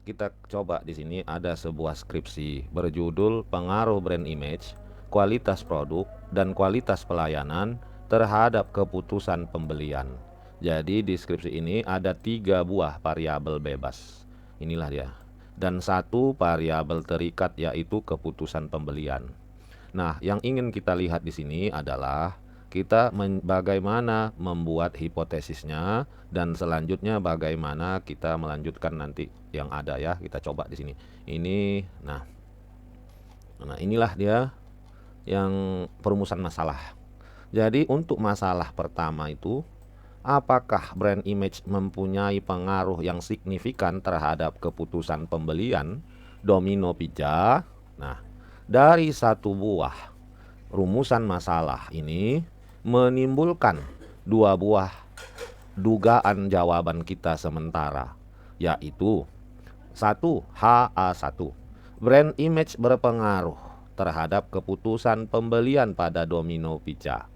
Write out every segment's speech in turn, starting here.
kita coba di sini ada sebuah skripsi berjudul Pengaruh Brand Image, Kualitas Produk, dan Kualitas Pelayanan terhadap Keputusan Pembelian. Jadi di skripsi ini ada 3 buah variabel bebas. Inilah dia. Dan 1 variabel terikat yaitu keputusan pembelian. Nah, yang ingin kita lihat di sini adalah kita bagaimana membuat hipotesisnya dan selanjutnya bagaimana kita melanjutkan nanti yang ada ya. Kita coba di sini. Ini nah inilah dia yang perumusan masalah. Jadi untuk masalah pertama itu, apakah brand image mempunyai pengaruh yang signifikan terhadap keputusan pembelian domino pizza? Nah, dari 1 buah rumusan masalah ini menimbulkan 2 buah dugaan jawaban kita sementara, yaitu 1. HA1. Brand image berpengaruh terhadap keputusan pembelian pada domino pizza.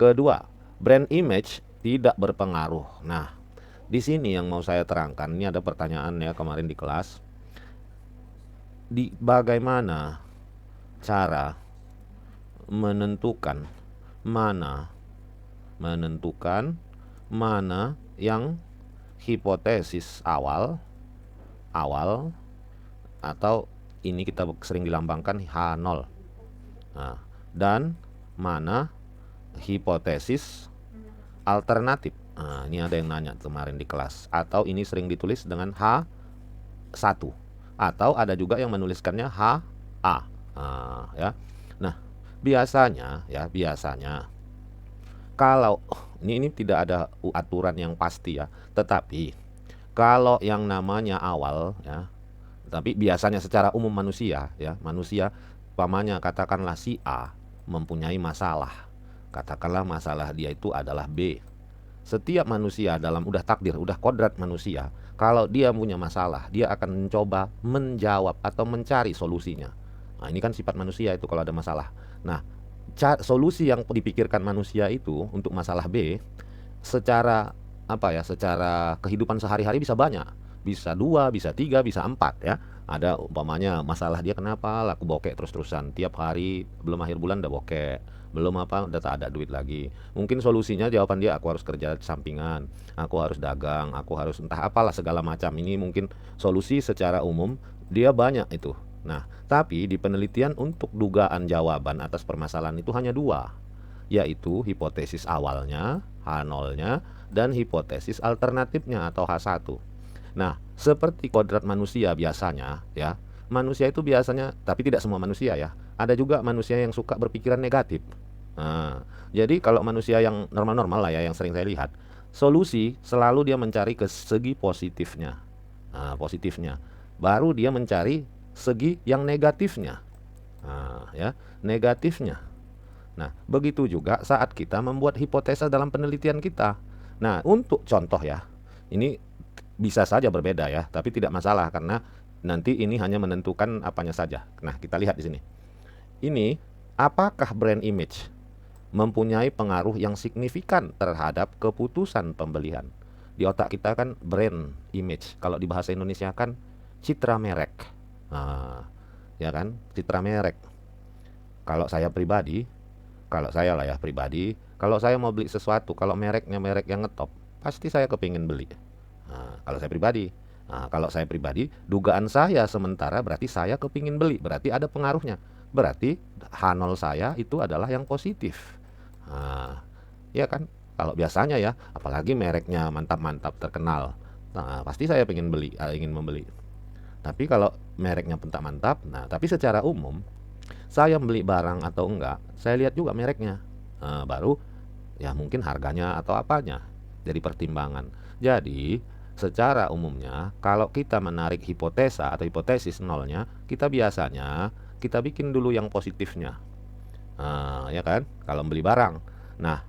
Kedua, brand image tidak berpengaruh. Nah, di sini yang mau saya terangkan, ini ada pertanyaan ya kemarin di kelas. Bagaimana cara menentukan mana yang hipotesis awal atau ini kita sering dilambangkan H0. Nah, dan mana hipotesis alternatif. Nah, ini ada yang nanya kemarin di kelas. Atau ini sering ditulis dengan H1. Atau ada juga yang menuliskannya HA. Nah, ya. Nah, biasanya kalau ini tidak ada aturan yang pasti ya, tetapi kalau yang namanya awal ya, tapi biasanya secara umum manusia umpamanya katakanlah si A mempunyai masalah. Katakanlah masalah dia itu adalah B. Setiap manusia udah takdir, udah kodrat manusia, kalau dia punya masalah, dia akan mencoba menjawab atau mencari solusinya. Nah, ini kan sifat manusia itu kalau ada masalah. Nah, solusi yang dipikirkan manusia itu untuk masalah B secara secara kehidupan sehari-hari bisa banyak. Bisa 2, bisa 3, bisa 4 ya. Ada umpamanya masalah dia kenapa laku bokek terus-terusan. Tiap hari belum akhir bulan udah bokek. Belum udah tak ada duit lagi. Mungkin solusinya jawaban dia aku harus kerja sampingan, aku harus dagang, aku harus entah apalah segala macam. Ini mungkin solusi secara umum dia banyak itu. Nah, tapi di penelitian untuk dugaan jawaban atas permasalahan itu hanya 2, yaitu hipotesis awalnya H0-nya dan hipotesis alternatifnya atau H1. Nah, seperti kodrat manusia biasanya ya, manusia itu biasanya, tapi tidak semua manusia ya, ada juga manusia yang suka berpikiran negatif. Nah, jadi kalau manusia yang normal-normal lah ya, yang sering saya lihat, solusi selalu dia mencari ke segi positifnya. Nah, positifnya. Baru dia mencari segi yang negatifnya. Nah, ya, negatifnya. Nah, begitu juga saat kita membuat hipotesa dalam penelitian kita. Nah, untuk contoh ya, ini bisa saja berbeda ya, tapi tidak masalah karena nanti ini hanya menentukan apanya saja. Nah, kita lihat di sini. Ini, apakah brand image mempunyai pengaruh yang signifikan terhadap keputusan pembelian? Di otak kita kan brand image. Kalau di bahasa Indonesia kan citra merek. Nah, ya kan, citra merek. Kalau saya pribadi, kalau saya mau beli sesuatu, kalau mereknya merek yang ngetop, pasti saya kepingin beli. Nah, kalau saya pribadi, dugaan saya sementara berarti saya kepingin beli, berarti ada pengaruhnya. Berarti H0 saya itu adalah yang positif. Nah, ya kan? Kalau biasanya ya, apalagi mereknya mantap-mantap terkenal, nah, pasti saya ingin membeli. Tapi kalau mereknya mantap-mantap, nah tapi secara umum saya beli barang atau enggak, saya lihat juga mereknya. Nah, baru ya mungkin harganya atau apanya jadi pertimbangan. Jadi secara umumnya kalau kita menarik hipotesa atau hipotesis nolnya, kita biasanya kita bikin dulu yang positifnya. Nah, ya kan? Kalau beli barang. Nah,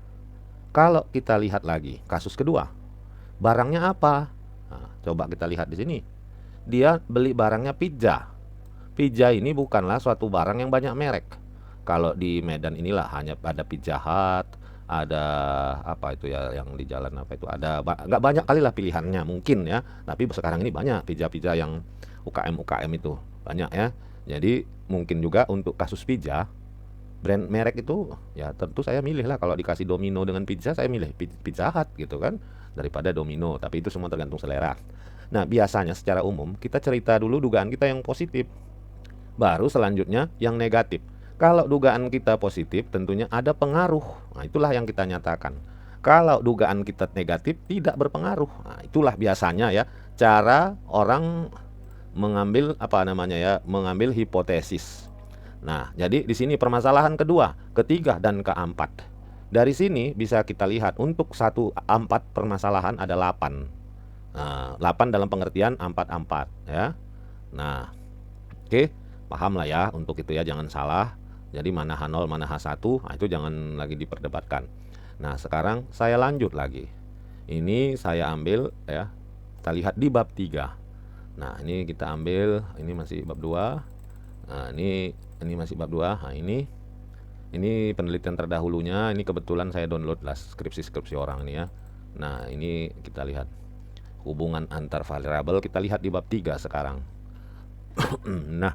kalau kita lihat lagi kasus kedua, barangnya apa? Nah, coba kita lihat di sini. Dia beli barangnya pizza. Pizza ini bukanlah suatu barang yang banyak merek. Kalau di Medan inilah hanya ada Pizza Hut, ada apa itu ya yang di jalan apa itu, ada nggak banyak kali lah pilihannya mungkin ya, tapi sekarang ini banyak pizza-pizza yang UKM-UKM itu, banyak ya. Jadi mungkin juga untuk kasus pizza, brand merek itu ya tentu saya milih lah kalau dikasih Domino dengan pizza, saya milih Pizza Hut gitu kan, daripada Domino, tapi itu semua tergantung selera. Nah, biasanya secara umum kita cerita dulu dugaan kita yang positif, baru selanjutnya yang negatif. Kalau dugaan kita positif, tentunya ada pengaruh. Nah, itulah yang kita nyatakan. Kalau dugaan kita negatif, tidak berpengaruh. Nah, itulah biasanya ya cara orang mengambil apa namanya ya, mengambil hipotesis. Nah, jadi di sini permasalahan kedua, ketiga, dan keempat. Dari sini bisa kita lihat untuk 1 4 permasalahan ada 8. Nah, 8 dalam pengertian 4 4 ya. Nah, oke, paham lah ya untuk itu ya, jangan salah. Jadi mana H0 mana H1, nah itu jangan lagi diperdebatkan. Nah, sekarang saya lanjut lagi. Ini saya ambil ya, kita lihat di bab 3. Nah, ini kita ambil, ini masih bab 2. Nah, ini masih bab 2. Nah, ini penelitian terdahulunya, ini kebetulan saya download lah skripsi-skripsi orang ini ya. Nah, ini kita lihat hubungan antar variabel, kita lihat di bab 3 sekarang. Nah,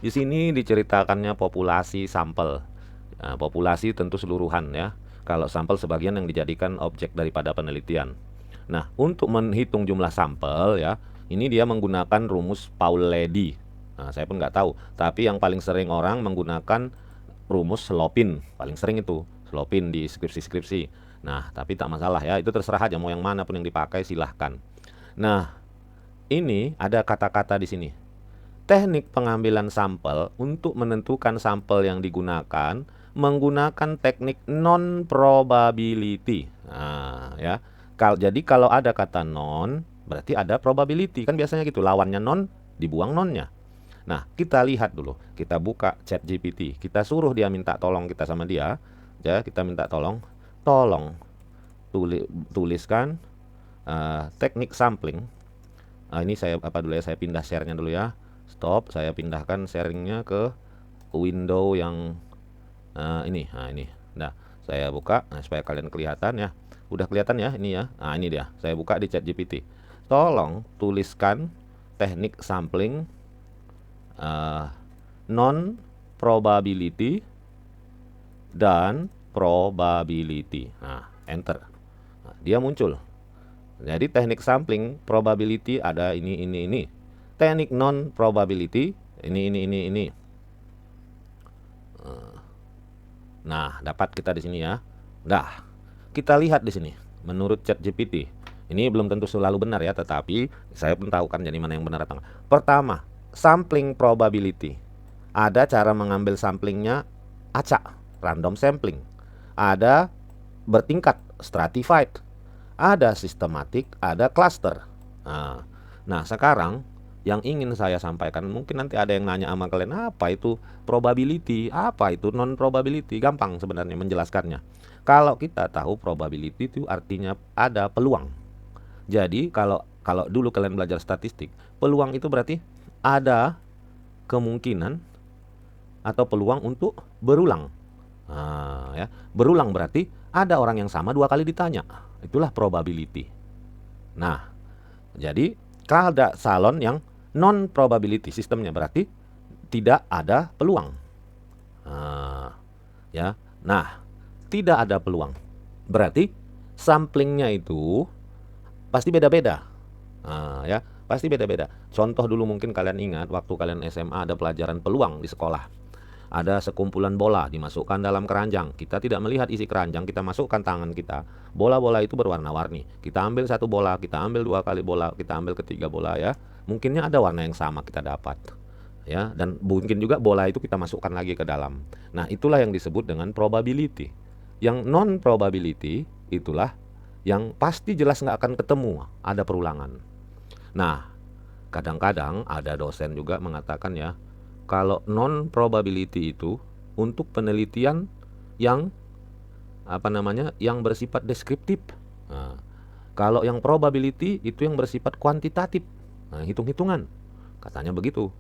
di sini diceritakannya populasi sampel. Nah, populasi tentu seluruhan ya. Kalau sampel sebagian yang dijadikan objek daripada penelitian. Nah, untuk menghitung jumlah sampel ya, ini dia menggunakan rumus Paul-Ledy. Nah, saya pun nggak tahu, tapi yang paling sering orang menggunakan rumus Slopin, paling sering itu Slopin di skripsi-skripsi. Nah, tapi tak masalah ya, itu terserah aja mau yang mana pun yang dipakai silahkan. Nah, ini ada kata-kata di sini. Teknik pengambilan sampel untuk menentukan sampel yang digunakan menggunakan teknik non-probability. Nah, ya. Jadi kalau ada kata non, berarti ada probability. Kan biasanya gitu, lawannya non, dibuang nonnya. Nah, kita lihat dulu. Kita buka ChatGPT. Kita suruh dia minta tolong kita sama dia. Ya, kita minta tolong tuliskan teknik sampling. Ini saya apa dulu ya, saya pindah share-nya dulu ya. Stop, saya pindahkan sharingnya ke window yang ini. Nah, ini. Nah, saya buka supaya kalian kelihatan ya. Udah kelihatan ya ini ya. Nah, ini dia. Saya buka di ChatGPT. Tolong tuliskan teknik sampling non probability dan probability. Nah, enter. Nah, dia muncul. Jadi teknik sampling probability ada ini. Teknik non probability ini. Nah, dapat kita di sini ya. Dah, kita lihat di sini. Menurut ChatGPT, ini belum tentu selalu benar ya, tetapi saya pun tahu kan jadi mana yang benar atau enggak. Pertama, sampling probability. Ada cara mengambil samplingnya acak, random sampling. Ada bertingkat, stratified. Ada sistematik, ada cluster. Nah, sekarang yang ingin saya sampaikan, mungkin nanti ada yang nanya sama kalian, apa itu probability, apa itu non probability. Gampang sebenarnya menjelaskannya. Kalau kita tahu probability itu artinya ada peluang. Jadi kalau dulu kalian belajar statistik, peluang itu berarti ada kemungkinan atau peluang untuk berulang. Nah, ya, berulang berarti ada orang yang sama 2 kali ditanya. Itulah probability. Nah, jadi kalau ada salon yang non probability sistemnya berarti tidak ada peluang. Ya. Nah, tidak ada peluang. Berarti samplingnya itu pasti beda-beda. Ya, pasti beda-beda. Contoh dulu mungkin kalian ingat waktu kalian SMA ada pelajaran peluang di sekolah. Ada sekumpulan bola dimasukkan dalam keranjang. Kita tidak melihat isi keranjang, kita masukkan tangan kita. Bola-bola itu berwarna-warni. Kita ambil 1 bola, kita ambil 2 kali bola, kita ambil ketiga bola ya. Mungkinnya ada warna yang sama kita dapat. Ya, dan mungkin juga bola itu kita masukkan lagi ke dalam. Nah, itulah yang disebut dengan probability. Yang non probability itulah yang pasti jelas nggak akan ketemu, ada perulangan. Nah, kadang-kadang ada dosen juga mengatakan ya, kalau non probability itu untuk penelitian yang yang bersifat deskriptif. Nah, kalau yang probability itu yang bersifat kuantitatif. Nah, hitung-hitungan. Katanya begitu.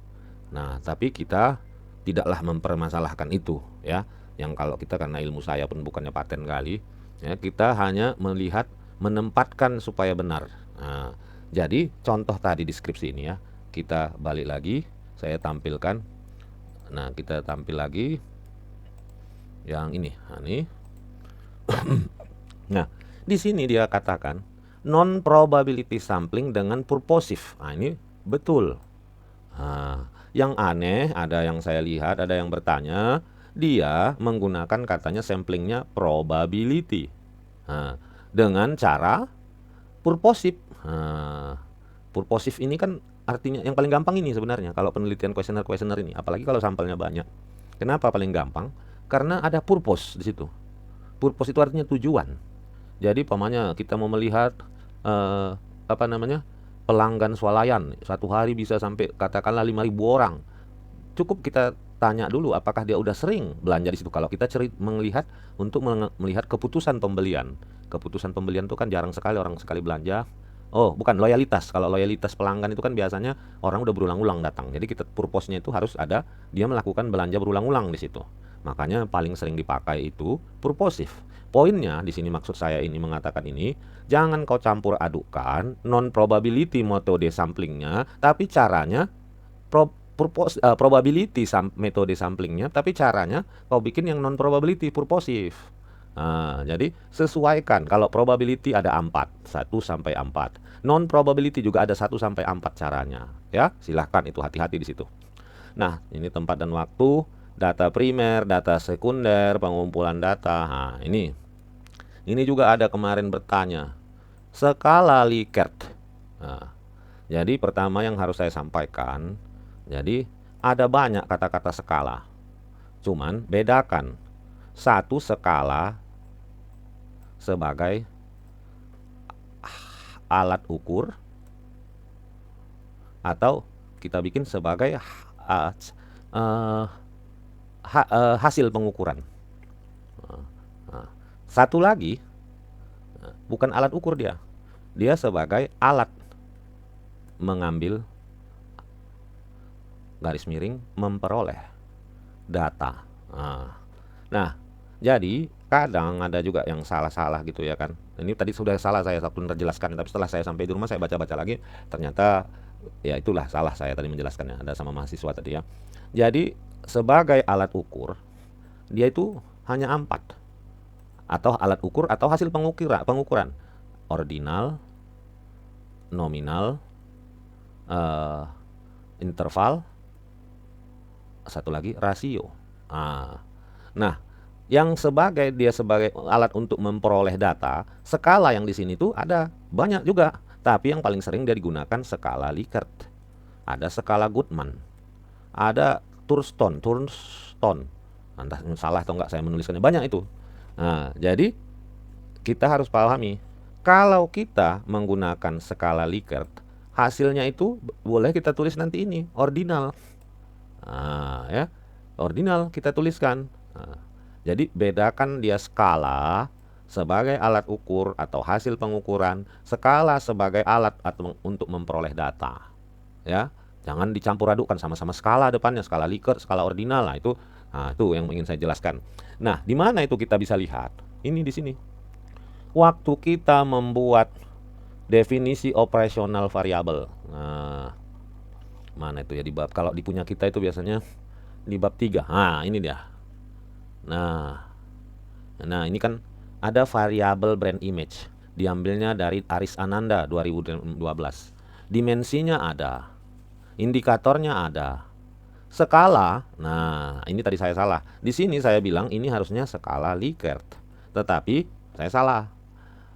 Nah, tapi kita tidaklah mempermasalahkan itu ya. yang kalau kita karena ilmu saya pun bukannya paten kali, ya, kita hanya melihat menempatkan supaya benar. Nah, jadi contoh tadi di skripsi ini ya, kita balik lagi, saya tampilkan. Nah, kita tampil lagi yang ini. Nah, ini. Nah, di sini dia katakan non probability sampling dengan purposive. Nah, ini betul. Nah, yang aneh ada yang saya lihat, ada yang bertanya, dia menggunakan katanya samplingnya probability. Nah, dengan cara purposive. Nah, purposive ini kan artinya yang paling gampang ini sebenarnya kalau penelitian kuesioner ini, apalagi kalau sampelnya banyak. Kenapa paling gampang? Karena ada purpose di situ. Purpose itu artinya tujuan. Jadi pamannya kita mau melihat apa namanya, pelanggan swalayan satu hari bisa sampai katakanlah 5.000 orang. Cukup kita tanya dulu apakah dia udah sering belanja di situ. Kalau kita melihat untuk melihat keputusan pembelian. Keputusan pembelian itu kan jarang sekali orang sekali belanja. Oh, bukan loyalitas. Kalau loyalitas pelanggan itu kan biasanya orang udah berulang-ulang datang. Jadi kita purpose-nya itu harus ada dia melakukan belanja berulang-ulang di situ. Makanya paling sering dipakai itu purposive. Poinnya di sini maksud saya ini mengatakan ini, jangan kau campur adukan non probability metode samplingnya, tapi caranya probability metode samplingnya, tapi caranya kau bikin yang non probability purposive. Nah, jadi sesuaikan. Kalau probability ada 4, 1 sampai 4. Non probability juga ada 1 sampai 4 caranya. Ya, silahkan itu hati-hati di situ. Nah, ini tempat dan waktu, data primer, data sekunder, pengumpulan data. Nah, ini juga ada kemarin bertanya. Skala Likert. Nah, jadi pertama yang harus saya sampaikan, jadi ada banyak kata-kata skala. Cuman bedakan. Satu skala sebagai alat ukur atau kita bikin sebagai hasil pengukuran. Satu lagi bukan alat ukur dia sebagai alat mengambil garis miring memperoleh data. Nah, jadi kadang ada juga yang salah-salah gitu ya kan. Ini tadi sudah salah saya waktu menjelaskan, tapi setelah saya sampai di rumah saya baca-baca lagi, ternyata ya itulah salah saya tadi menjelaskannya, ada sama mahasiswa tadi ya. Jadi sebagai alat ukur dia itu hanya 4, atau alat ukur atau hasil pengukuran ordinal, nominal, interval, satu lagi rasio. Nah, yang dia sebagai alat untuk memperoleh data, skala yang di sini tuh ada banyak juga, tapi yang paling sering dia digunakan skala Likert. Ada skala Goodman, ada Thurston. Entah salah atau enggak saya menuliskannya, banyak itu. Nah, jadi kita harus pahami, kalau kita menggunakan skala Likert, hasilnya itu boleh kita tulis nanti ini ordinal. Ya, ordinal kita tuliskan. Jadi bedakan dia skala sebagai alat ukur atau hasil pengukuran, skala sebagai alat untuk memperoleh data. Ya, jangan dicampur adukan sama-sama skala depannya, skala Likert, skala ordinal. Nah, itu yang ingin saya jelaskan. Nah, di mana itu kita bisa lihat? Ini di sini. Waktu kita membuat definisi operasional variabel. Nah, mana itu ya di bab, kalau di punya kita itu biasanya di bab 3. Nah, ini dia. Nah, ini kan ada variabel brand image. Diambilnya dari Aris Ananda 2012. Dimensinya ada. Indikatornya ada. Skala, nah ini tadi saya salah. Di sini saya bilang ini harusnya skala Likert. Tetapi saya salah.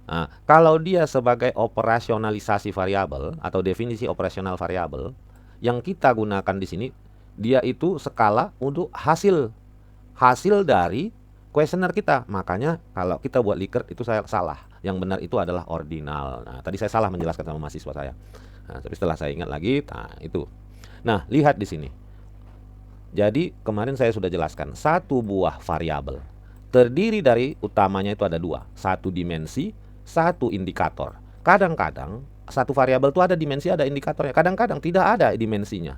Nah, kalau dia sebagai operasionalisasi variabel atau definisi operasional variabel, yang kita gunakan di sini dia itu skala untuk hasil dari kuesioner kita. Makanya kalau kita buat Likert itu saya salah. Yang benar itu adalah ordinal. Nah, tadi saya salah menjelaskan sama mahasiswa saya. Nah, tapi setelah saya ingat lagi, itu. Nah, lihat di sini. Jadi kemarin saya sudah jelaskan, satu buah variabel terdiri dari utamanya itu ada 2, satu dimensi, satu indikator. Kadang-kadang satu variabel itu ada dimensi, ada indikatornya. Kadang-kadang tidak ada dimensinya,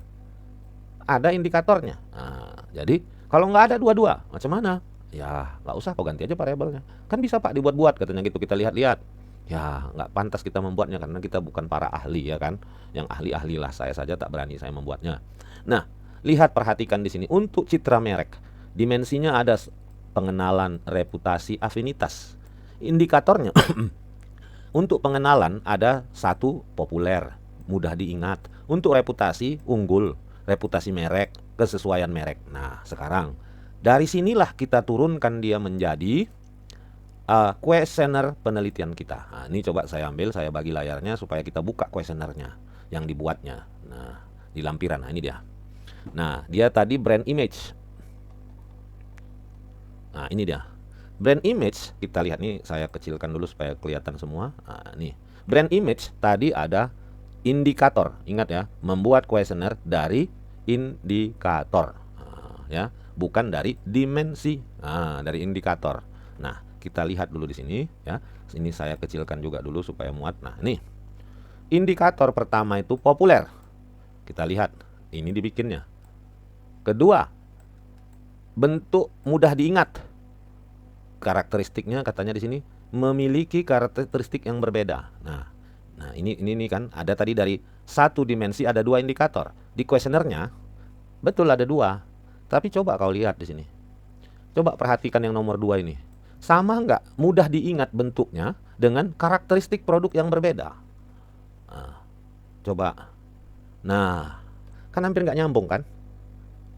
ada indikatornya. Nah, jadi kalau nggak ada dua-dua, macam mana? Ya, nggak usah kau ganti aja variabelnya. Kan bisa Pak dibuat-buat katanya gitu, kita lihat-lihat. Ya, nggak pantas kita membuatnya karena kita bukan para ahli ya kan. Yang ahli-ahli lah, saya saja tak berani saya membuatnya. Nah, lihat perhatikan di sini untuk citra merek. Dimensinya ada pengenalan, reputasi, afinitas. Indikatornya untuk pengenalan ada satu populer, mudah diingat. Untuk reputasi unggul, reputasi merek, kesesuaian merek. Nah, sekarang dari sinilah kita turunkan dia menjadi kuesioner penelitian kita. Nah, ini coba saya ambil, saya bagi layarnya supaya kita buka kuesionernya yang dibuatnya. Nah, di lampiran. Nah, ini dia. Nah, dia tadi brand image. Nah, ini dia. Brand image, kita lihat nih, saya kecilkan dulu supaya kelihatan semua. Nah, nih. Brand image tadi ada indikator. Ingat ya, membuat kuesioner dari indikator. Nah, ya, bukan dari dimensi. Nah, dari indikator. Nah, kita lihat dulu di sini ya. Ini saya kecilkan juga dulu supaya muat. Nah, nih. Indikator pertama itu populer. Kita lihat, ini dibikinnya. Kedua, bentuk mudah diingat. Karakteristiknya katanya di sini memiliki karakteristik yang berbeda. Nah ini kan ada tadi dari satu dimensi ada dua indikator. Di kuesionernya betul ada dua. Tapi coba kau lihat di sini. Coba perhatikan yang nomor dua ini. Sama nggak mudah diingat bentuknya dengan karakteristik produk yang berbeda? Nah, coba. Nah, kan hampir nggak nyambung kan?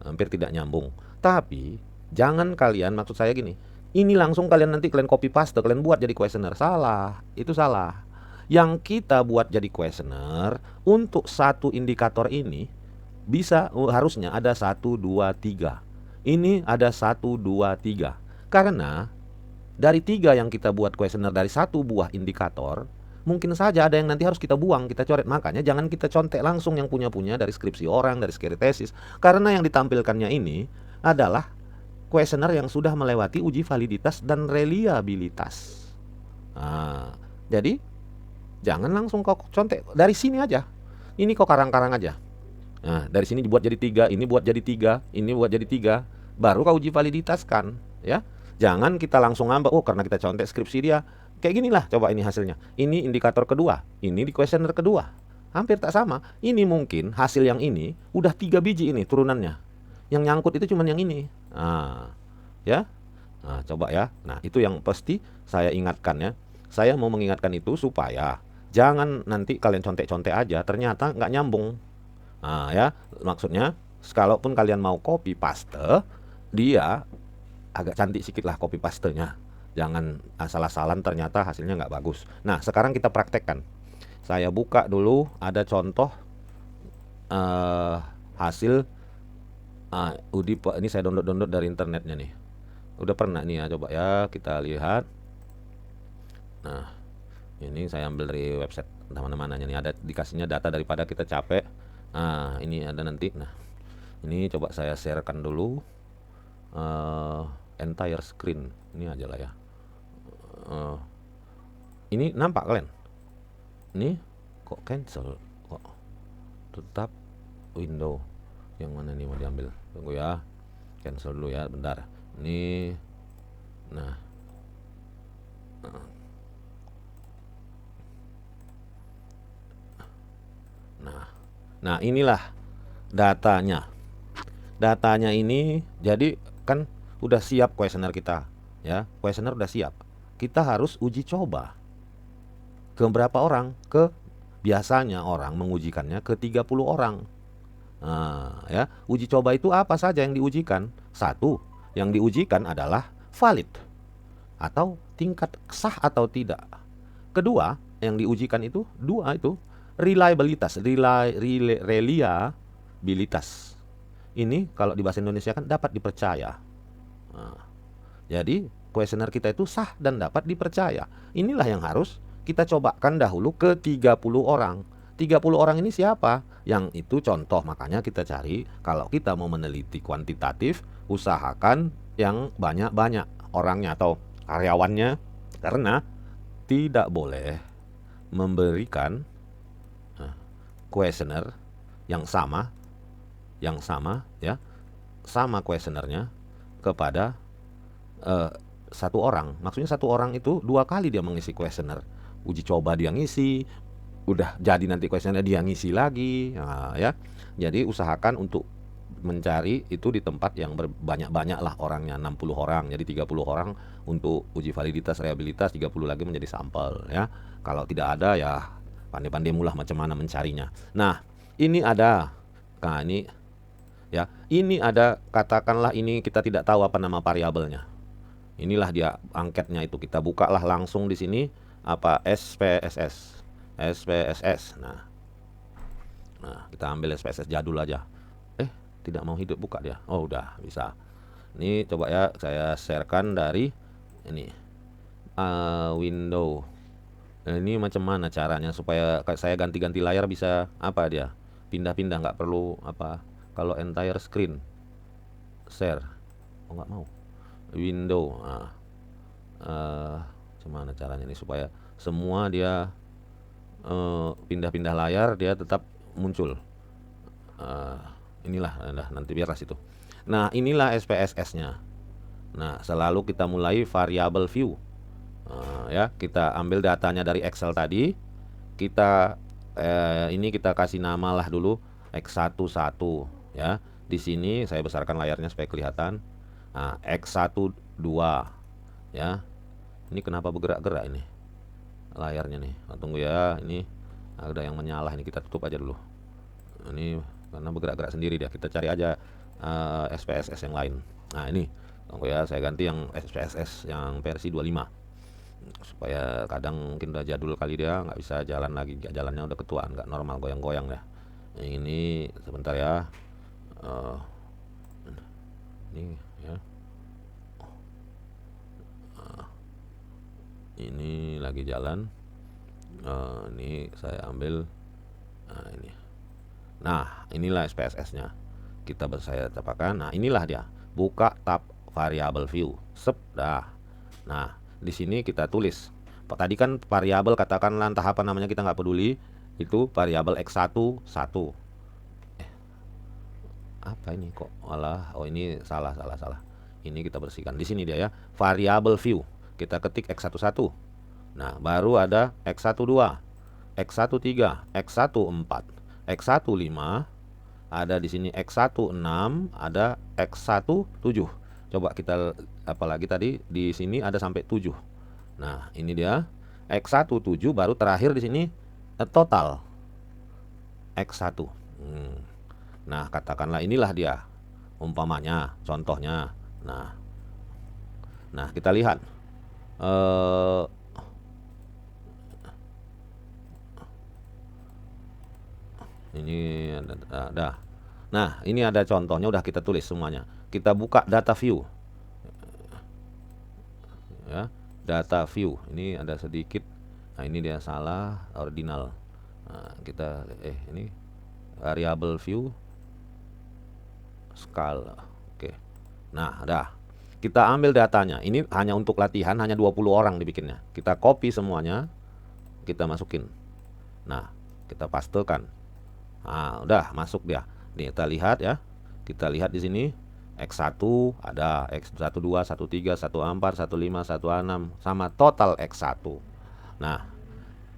Hampir tidak nyambung. Tapi jangan kalian, maksud saya gini, ini langsung kalian copy paste, kalian buat jadi kuesioner. Salah, itu salah. Yang kita buat jadi kuesioner untuk satu indikator ini bisa harusnya ada 1, 2, 3. Ini ada 1, 2, 3. Karena dari 3 yang kita buat kuesioner dari satu buah indikator, mungkin saja ada yang nanti harus kita buang, kita coret. Makanya jangan kita contek langsung yang punya-punya dari skripsi orang, dari skripsi tesis. Karena yang ditampilkannya ini adalah kuesioner yang sudah melewati uji validitas dan reliabilitas. Nah, jadi jangan langsung kau contek dari sini aja. Ini kau karang-karang aja. Nah, dari sini dibuat jadi 3, ini buat jadi 3, ini buat jadi 3, baru kau uji validitas kan, ya. Jangan kita langsung ngambek, oh karena kita contek skripsi dia. Kayak ginilah, coba ini hasilnya. Ini indikator kedua, ini di kuesioner kedua. Hampir tak sama. Ini mungkin hasil yang ini udah 3 biji ini turunannya. Yang nyangkut itu cuma yang ini. Nah, ya. Nah, coba ya. Nah, itu yang pasti saya ingatkan ya. Saya mau mengingatkan itu supaya jangan nanti kalian contek-contek aja, ternyata nggak nyambung. Nah, ya, maksudnya kalaupun kalian mau copy paste, dia agak cantik sedikit lah copy pastenya. Jangan asal-asalan ternyata hasilnya nggak bagus. Nah, sekarang kita praktekkan. Saya buka dulu, ada contoh hasil UDI. Ini saya download dari internetnya nih. Udah pernah nih ya, coba ya kita lihat. Nah, ini saya ambil dari website mana-mananya nih, ada dikasihnya data daripada kita capek. Nah, ini ada nanti. Nah, ini coba saya sharekan dulu entire screen. Ini aja lah ya. Ini nampak kalian? Ini kok cancel? Kok tetap window? Yang mana nih mau diambil? Tunggu ya. Cancel dulu ya, bentar. Ini. Nah, inilah datanya. Datanya ini jadi kan udah siap kuesioner kita, ya. Kuesioner udah siap. Kita harus uji coba. Ke berapa orang? Biasanya orang mengujikannya ke 30 orang. Nah, ya, uji coba itu apa saja yang diujikan? Satu, yang diujikan adalah valid atau tingkat sah atau tidak. Kedua, yang diujikan itu dua itu reliabilitas. Ini kalau di bahasa Indonesia kan dapat dipercaya. Nah, jadi kuesioner kita itu sah dan dapat dipercaya. Inilah yang harus kita cobakan dahulu ke 30 orang. 30 orang ini siapa? Yang itu contoh, makanya kita cari kalau kita mau meneliti kuantitatif, usahakan yang banyak-banyak orangnya atau karyawannya, karena tidak boleh memberikan kuesioner yang sama ya, sama kuesionernya kepada eh, satu orang, maksudnya satu orang itu 2 kali dia mengisi kuesioner. Uji coba dia ngisi, udah jadi nanti kuesioner dia ngisi lagi. Nah, ya. Jadi usahakan untuk mencari itu di tempat yang berbanyak-banyak lah orangnya, 60 orang. Jadi 30 orang untuk uji validitas rehabilitas, 30 lagi menjadi sampel ya. Kalau tidak ada ya pandai-pandai mulah macam mana mencarinya. Nah, ini ada. Nah, ini ya. Ini ada, katakanlah ini kita tidak tahu apa nama variabelnya. Inilah dia angketnya itu. Kita bukalah langsung di sini apa SPSS. SPSS. Nah, kita ambil SPSS jadul aja. Tidak mau hidup, buka dia. Oh, udah bisa. Ini coba ya saya sharekan dari ini window. Ini macam mana caranya supaya saya ganti-ganti layar bisa apa dia? Pindah-pindah, nggak perlu apa. Kalau entire screen share. Oh, nggak mau. Window. Nah, macam mana caranya ini supaya semua dia pindah-pindah layar dia tetap muncul. Inilah nanti biarlah situ. Nah, inilah SPSS-nya. Nah, selalu kita mulai variable view. Ya, kita ambil datanya dari Excel tadi. Kita ini kita kasih nama lah dulu X11 ya. Di sini saya besarkan layarnya supaya kelihatan. Nah, X12 ya. Ini kenapa bergerak-gerak ini layarnya nih? Tunggu ya, ini ada yang menyala, ini kita tutup aja dulu. Ini karena bergerak-gerak sendiri dia. Kita cari aja SPSS yang lain. Nah, ini tunggu ya, saya ganti yang SPSS yang versi 25 supaya kadang mungkin udah jadul kali dia nggak bisa jalan lagi, jalannya udah ketuaan, nggak normal, goyang-goyang ya. Ini sebentar ya, ini ya, ini lagi jalan. Ini saya ambil. Nah, ini. Nah, inilah SPSS-nya. Saya tapakan. Nah, inilah dia. Buka tab variable view. Dah. Nah, di sini kita tulis. Tadi kan variabel, katakanlah entah apa namanya, kita nggak peduli. Itu variabel X11. Apa ini kok? Alah, oh ini salah. Ini kita bersihkan. Di sini dia ya. Variable view. Kita ketik X11. Nah, baru ada X12, X13, X14, X15, ada di sini X16, ada X17. Coba kita apalagi tadi di sini ada sampai 7. Nah, ini dia X17 baru terakhir di sini total X1. Nah, katakanlah inilah dia umpamanya, contohnya. Nah, kita lihat ini ada. Nah, ini ada contohnya, udah kita tulis semuanya. Kita buka data view. Ya, data view. Ini ada sedikit. Nah, ini dia salah ordinal. Nah, kita ini variable view skala. Oke. Nah, dah. Kita ambil datanya. Ini hanya untuk latihan, hanya 20 orang dibikinnya. Kita copy semuanya. Kita masukin. Nah, kita pastekan. Nah, udah masuk dia. Nih, kita lihat ya. Kita lihat di sini X1 ada, X12, 13, 14, 15, 16 sama total X1. Nah,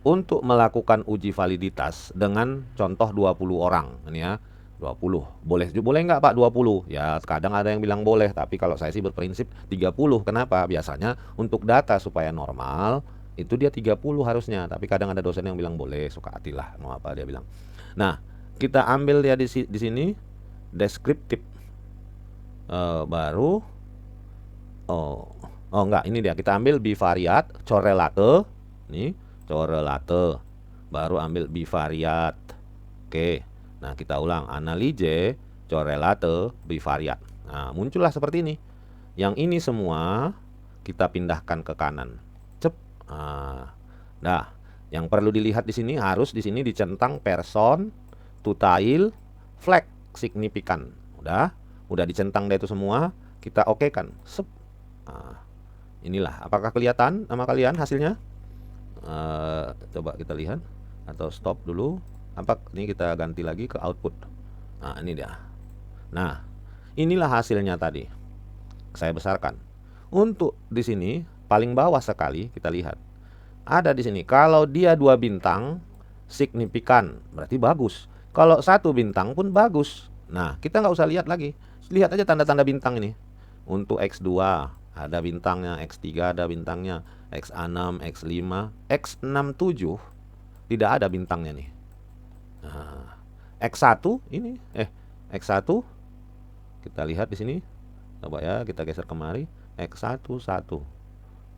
untuk melakukan uji validitas dengan contoh 20 orang ini ya. 20. Boleh nggak Pak 20? Ya, kadang ada yang bilang boleh, tapi kalau saya sih berprinsip 30. Kenapa? Biasanya untuk data supaya normal itu dia 30 harusnya, tapi kadang ada dosen yang bilang boleh, suka hatilah mau apa dia bilang. Nah, kita ambil ya di sini deskriptif baru enggak, ini dia, kita ambil bivariat correlate, nih correlate, baru ambil bivariat. Oke, nah kita ulang, analise correlate bivariat. Nah, muncullah seperti ini. Yang ini semua kita pindahkan ke kanan. Cep. Nah, yang perlu dilihat di sini, harus di sini dicentang person, tutail, flag signifikan. Udah dicentang deh itu semua. Kita oke kan. Sep. Nah, inilah. Apakah kelihatan sama kalian hasilnya? Coba kita lihat atau stop dulu. Ini kita ganti lagi ke output. Nah, ini dia. Nah, inilah hasilnya tadi. Saya besarkan. Untuk di sini paling bawah sekali kita lihat. Ada di sini. Kalau dia 2 bintang signifikan, berarti bagus. Kalau 1 bintang pun bagus. Nah, kita nggak usah lihat lagi. Lihat aja tanda-tanda bintang ini. Untuk X2 ada bintangnya, X3 ada bintangnya, X6, X5, X67 tidak ada bintangnya nih. Nah, X1 ini X1 kita lihat di sini. Coba ya, kita geser kemari. X1 1,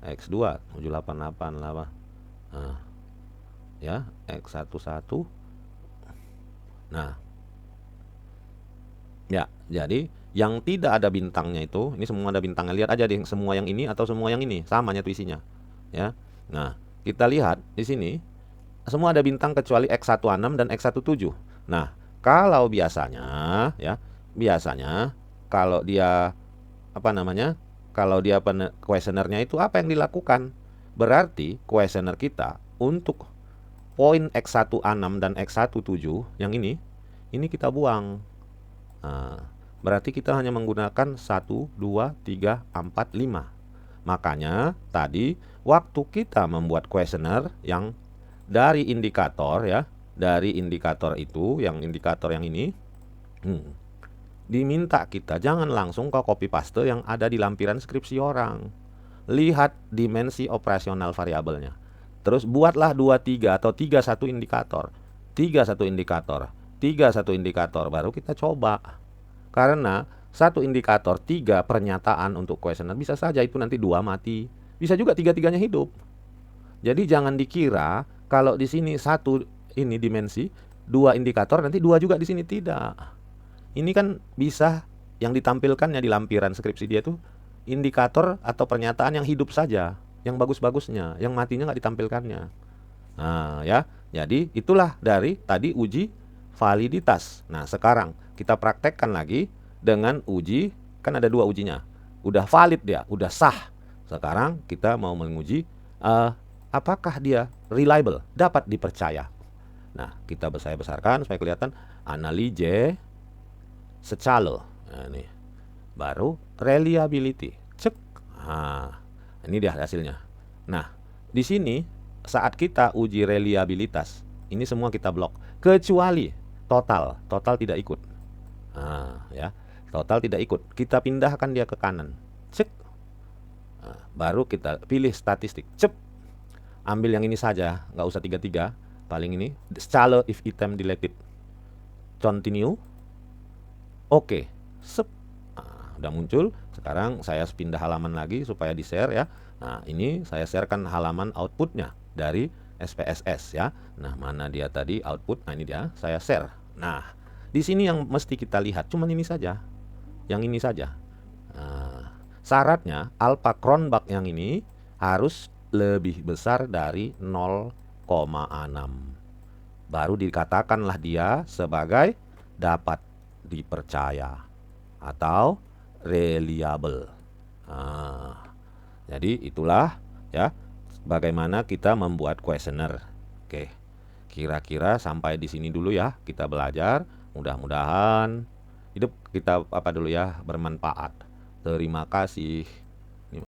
X2 788 lah. Nah, ya, X1 1. Nah, ya, jadi yang tidak ada bintangnya itu, ini semua ada bintangnya. Lihat aja deh, semua yang ini atau semua yang ini, samanya tuh isinya. Ya. Nah, kita lihat di sini semua ada bintang kecuali X16 dan X17. Nah, kalau biasanya ya, biasanya kalau dia apa namanya? Kalau dia kuesionernya itu apa yang dilakukan? Berarti kuesioner kita untuk poin X16 dan X17 yang ini kita buang. Nah, berarti kita hanya menggunakan 1, 2, 3, 4, 5. Makanya tadi waktu kita membuat kuesioner yang dari indikator ya, dari indikator itu, yang indikator yang ini, diminta kita jangan langsung ke copy paste yang ada di lampiran skripsi orang. Lihat dimensi operasional variabelnya. Terus buatlah 23 atau 31 indikator. 31 indikator. 31 indikator baru kita coba. Karena satu indikator 3 pernyataan untuk kuesioner bisa saja itu nanti 2 mati. Bisa juga 3-3-nya hidup. Jadi jangan dikira kalau di sini 1 ini dimensi, 2 indikator nanti 2 juga di sini, tidak. Ini kan bisa yang ditampilkannya di lampiran skripsi dia tuh indikator atau pernyataan yang hidup saja, yang bagus-bagusnya, yang matinya nggak ditampilkannya. Nah ya, jadi itulah dari tadi uji validitas. Nah sekarang kita praktekkan lagi dengan uji, kan ada 2 ujinya. Udah valid dia, udah sah. Sekarang kita mau menguji apakah dia reliable, dapat dipercaya. Nah kita saya besarkan supaya kelihatan analyze secalo. Nah, ini baru reliability. Cek. Nah, ini dia hasilnya. Nah, di sini saat kita uji reliabilitas, ini semua kita blok kecuali total. Total tidak ikut. Nah, ya. Total tidak ikut. Kita pindahkan dia ke kanan. Cek. Nah, baru kita pilih statistik. Cep. Ambil yang ini saja, nggak usah 3-3. Paling ini scalo if item deleted. Continue. Oke, sep. Nah, udah muncul. Sekarang saya pindah halaman lagi supaya di-share ya. Nah, ini saya sharekan halaman outputnya dari SPSS ya. Nah, mana dia tadi output? Nah, ini dia, saya share. Nah, di sini yang mesti kita lihat cuman ini saja. Yang ini saja. Nah, syaratnya alpha Cronbach yang ini harus lebih besar dari 0,6. Baru dikatakanlah dia sebagai dapat dipercaya atau reliable. Nah, jadi itulah ya bagaimana kita membuat kuesioner. Oke, kira-kira sampai di sini dulu ya kita belajar. Mudah-mudahan hidup kita dulu ya bermanfaat. Terima kasih.